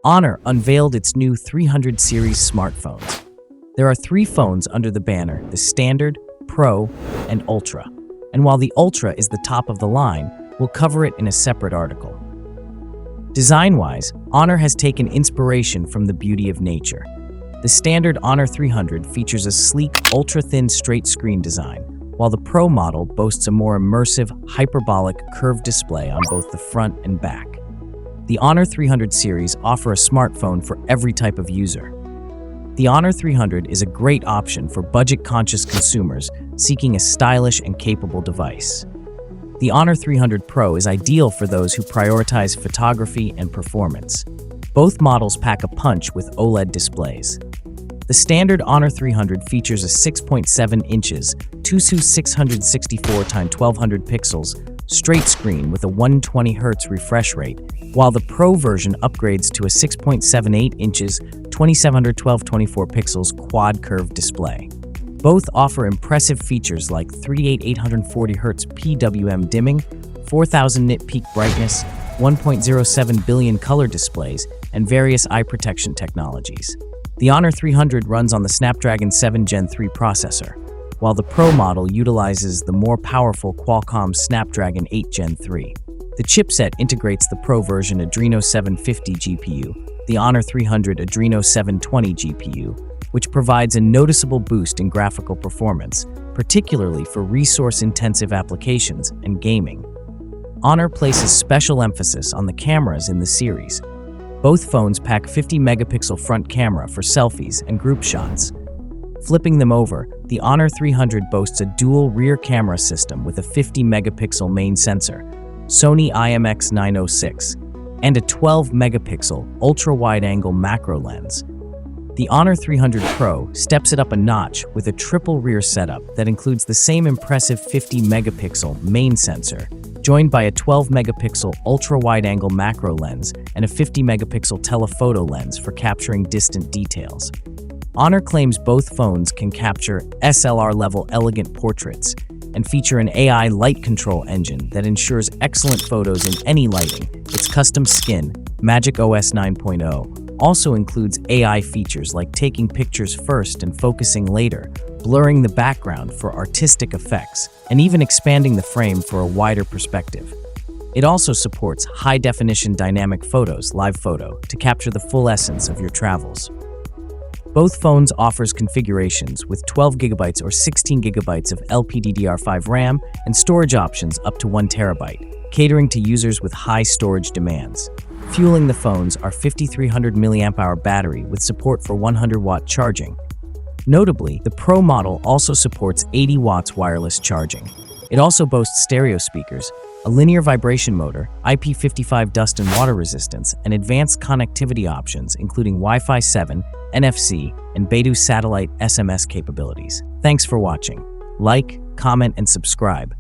Honor unveiled its new 300 series smartphones. There are three phones under the banner: the Standard, Pro, and Ultra. And while the Ultra is the top of the line, we'll cover it in a separate article. Design-wise, Honor has taken inspiration from the beauty of nature. The Standard Honor 300 features a sleek, ultra-thin straight-screen design, while the Pro model boasts a more immersive, hyperbolic, curved display on both the front and back. The Honor 300 series offer a smartphone for every type of user. The Honor 300 is a great option for budget-conscious consumers seeking a stylish and capable device. The Honor 300 Pro is ideal for those who prioritize photography and performance. Both models pack a punch with OLED displays. The Standard Honor 300 features a 6.7 inches, 2664x1200 pixels straight screen with a 120Hz refresh rate, while the Pro version upgrades to a 6.78 inches, 2712x24 pixels quad curved display. Both offer impressive features like 840Hz PWM dimming, 4000 nit peak brightness, 1.07 billion color displays, and various eye protection technologies. The Honor 300 runs on the Snapdragon 7 Gen 3 processor, while the Pro model utilizes the more powerful Qualcomm Snapdragon 8 Gen 3. The chipset integrates the Pro version Adreno 750 GPU, the Honor 300 Adreno 720 GPU, which provides a noticeable boost in graphical performance, particularly for resource-intensive applications and gaming. Honor places special emphasis on the cameras in the series. Both phones pack 50-megapixel front camera for selfies and group shots. Flipping them over, the Honor 300 boasts a dual rear camera system with a 50-megapixel main sensor, Sony IMX906, and a 12-megapixel ultra-wide-angle macro lens. The Honor 300 Pro steps it up a notch with a triple rear setup that includes the same impressive 50-megapixel main sensor, joined by a 12-megapixel ultra-wide-angle macro lens and a 50-megapixel telephoto lens for capturing distant details. Honor claims both phones can capture SLR-level elegant portraits and feature an AI light control engine that ensures excellent photos in any lighting. Its custom skin, MagicOS 9.0, also includes AI features like taking pictures first and focusing later, blurring the background for artistic effects, and even expanding the frame for a wider perspective. It also supports high-definition dynamic photos, live photo, to capture the full essence of your travels. Both phones offers configurations with 12GB or 16GB of LPDDR5 RAM and storage options up to 1TB, catering to users with high storage demands. Fueling the phones are 5300 mAh battery with support for 100-watt charging. Notably, the Pro model also supports 80 watts wireless charging. It also boasts stereo speakers, a linear vibration motor, IP55 dust and water resistance, and advanced connectivity options including Wi-Fi 7, NFC, and Beidou satellite SMS capabilities. Thanks for watching. Like, comment, and subscribe.